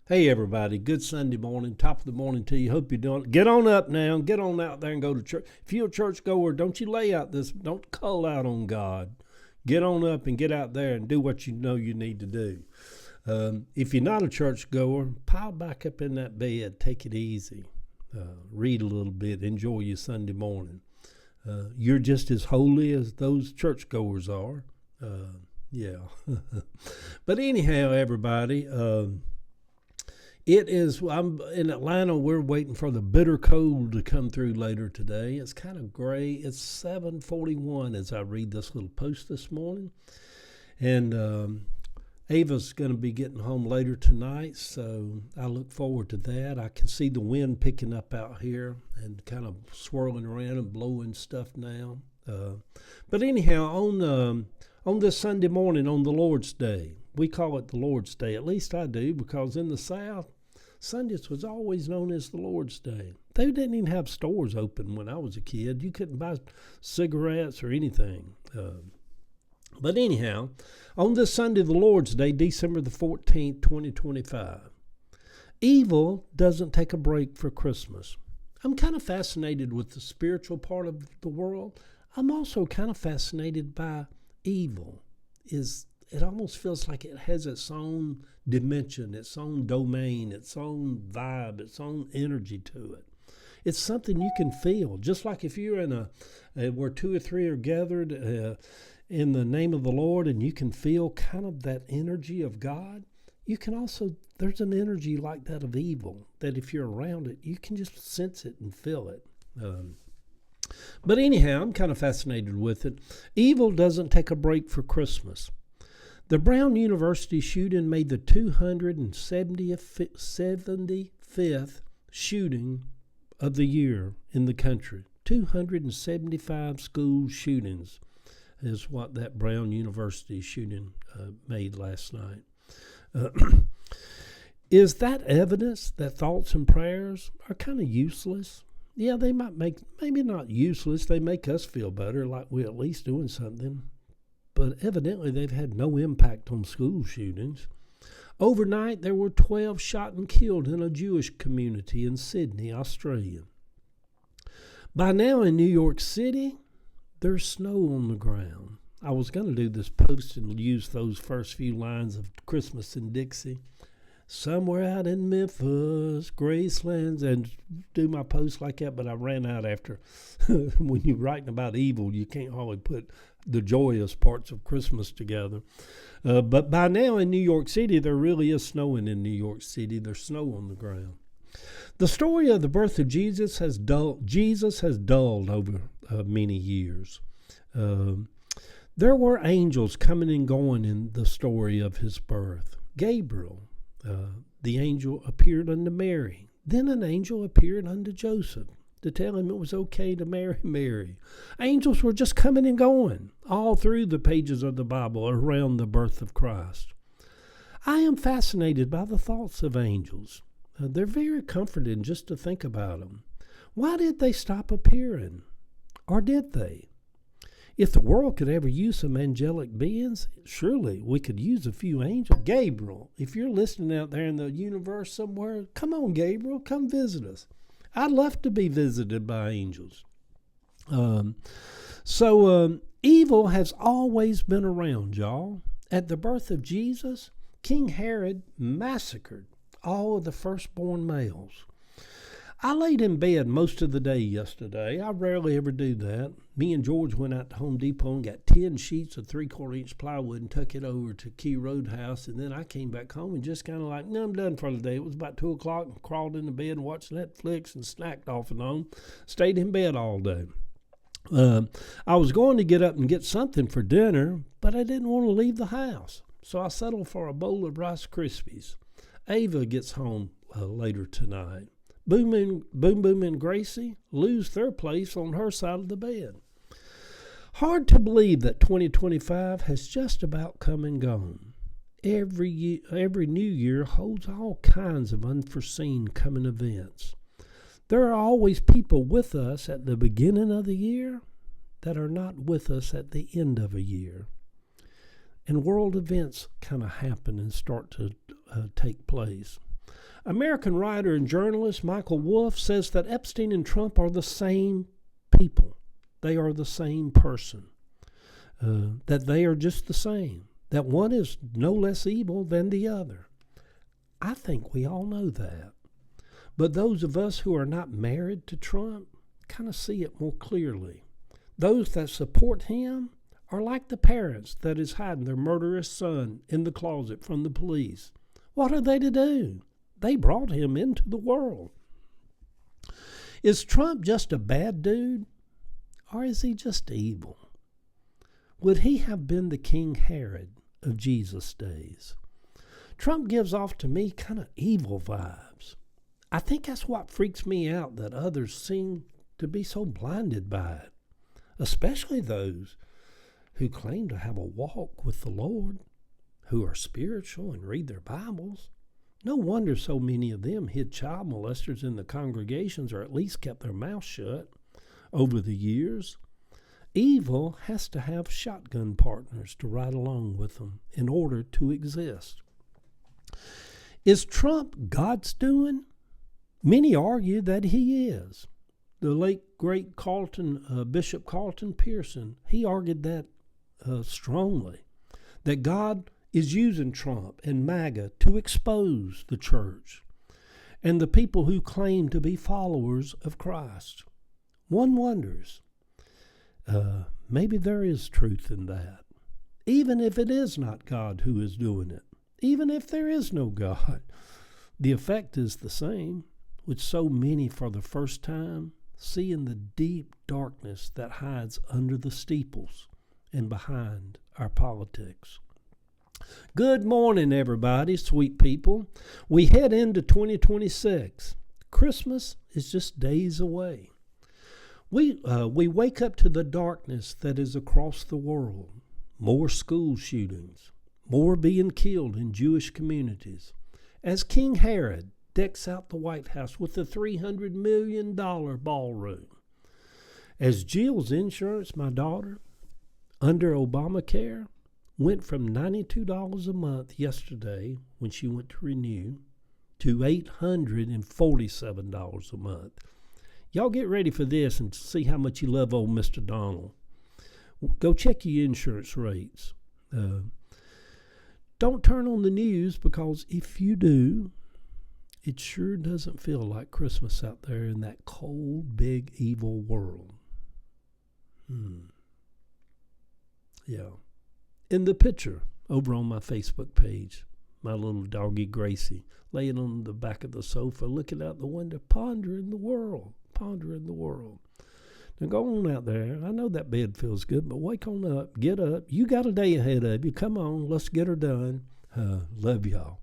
Hey everybody, good Sunday morning, top of the morning to you. Hope you're doing. Get on up now, get on out there and go to church. If you're a church goer, don't you lay out this, don't cull out on God. Get on up and get out there and do what you know you need to do. If you're not a church goer, pile back up in that bed, take it easy, read a little bit, enjoy your Sunday morning. You're just as holy as those church goers are. Yeah. But anyhow, everybody, I'm in Atlanta. We're waiting for the bitter cold to come through later today. It's kind of gray. It's 7:41 as I read this little post this morning. And Ava's going to be getting home later tonight, so I look forward to that. I can see the wind picking up out here and kind of swirling around and blowing stuff now. But anyhow, on this Sunday morning, on the Lord's Day, we call it the Lord's Day. At least I do, because in the South, Sundays was always known as the Lord's Day. They didn't even have stores open when I was a kid. You couldn't buy cigarettes or anything. But anyhow, on this Sunday, the Lord's Day, December the 14th, 2025, evil doesn't take a break for Christmas. I'm kind of fascinated with the spiritual part of the world. I'm also kind of fascinated by evil. It almost feels like it has its own dimension, its own domain, its own vibe, its own energy to it. It's something you can feel, just like if you're in where two or three are gathered in the name of the Lord, and you can feel kind of that energy of God. You can also, there's an energy like that of evil, that if you're around it, you can just sense it and feel it. But anyhow, I'm kind of fascinated with it. Evil doesn't take a break for Christmas. The Brown University shooting made the 275th shooting of the year in the country. 275 school shootings is what that Brown University shooting made last night. Is that evidence that thoughts and prayers are kind of useless? Yeah, they might maybe not useless. They make us feel better, like we're at least doing something. But evidently they've had no impact on school shootings. Overnight, there were 12 shot and killed in a Jewish community in Sydney, Australia. By now in New York City, there's snow on the ground. I was going to do this post and use those first few lines of Christmas in Dixie. Somewhere out in Memphis, Gracelands, and do my post like that, but I ran out after. When you're writing about evil, you can't always put the joyous parts of Christmas together. But by now in New York City, there really is snowing in New York City. There's snow on the ground. The story of the birth of Jesus has dulled over many years. There were angels coming and going in the story of his birth. Gabriel, the angel, appeared unto Mary. Then an angel appeared unto Joseph to tell him it was okay to marry Mary. Angels were just coming and going all through the pages of the Bible around the birth of Christ. I am fascinated by the thoughts of angels. They're very comforting just to think about them. Why did they stop appearing? Or did they? If the world could ever use some angelic beings, surely we could use a few angels. Gabriel, if you're listening out there in the universe somewhere, come on, Gabriel, come visit us. I'd love to be visited by angels. Evil has always been around, y'all. At the birth of Jesus, King Herod massacred all of the firstborn males. I laid in bed most of the day yesterday. I rarely ever do that. Me and George went out to Home Depot and got 10 sheets of 3/4-inch plywood and took it over to Key Roadhouse. And then I came back home and just kind of like, no, I'm done for the day. It was about 2 o'clock and crawled into bed and watched Netflix and snacked off and on. Stayed in bed all day. I was going to get up and get something for dinner, but I didn't want to leave the house. So I settled for a bowl of Rice Krispies. Ava gets home later tonight. Boom, and Gracie lose their place on her side of the bed. Hard to believe that 2025 has just about come and gone. Every new year holds all kinds of unforeseen coming events. There are always people with us at the beginning of the year that are not with us at the end of a year. And world events kind of happen and start to take place. American writer and journalist Michael Wolff says that Epstein and Trump are the same people. They are the same person. That they are just the same. That one is no less evil than the other. I think we all know that. But those of us who are not married to Trump kind of see it more clearly. Those that support him are like the parents that is hiding their murderous son in the closet from the police. What are they to do? They brought him into the world. Is Trump just a bad dude? Or is he just evil? Would he have been the King Herod of Jesus' days? Trump gives off to me kind of evil vibes. I think that's what freaks me out, that others seem to be so blinded by it, especially those who claim to have a walk with the Lord, who are spiritual and read their Bibles. No wonder so many of them hid child molesters in the congregations, or at least kept their mouth shut over the years. Evil has to have shotgun partners to ride along with them in order to exist. Is Trump God's doing? Many argue that he is. The late, great Bishop Carlton Pearson, he argued that strongly, that God is using Trump and MAGA to expose the church and the people who claim to be followers of Christ. One wonders, maybe there is truth in that. Even if it is not God who is doing it, even if there is no God, the effect is the same, with so many for the first time seeing the deep darkness that hides under the steeples and behind our politics. Good morning, everybody, sweet people. We head into 2026. Christmas is just days away. We wake up to the darkness that is across the world. More school shootings, more being killed in Jewish communities. As King Herod decks out the White House with a $300 million ballroom. As Jill's insurance, my daughter, under Obamacare, went from $92 a month yesterday when she went to renew to $847 a month. Y'all get ready for this and see how much you love old Mr. Donald. Go check your insurance rates. Don't turn on the news, because if you do, it sure doesn't feel like Christmas out there in that cold, big, evil world. Yeah. In the picture over on my Facebook page, my little doggy Gracie, laying on the back of the sofa, looking out the window, pondering the world. Now go on out there. I know that bed feels good, but wake on up, get up. You got a day ahead of you. Come on, let's get her done. Love y'all.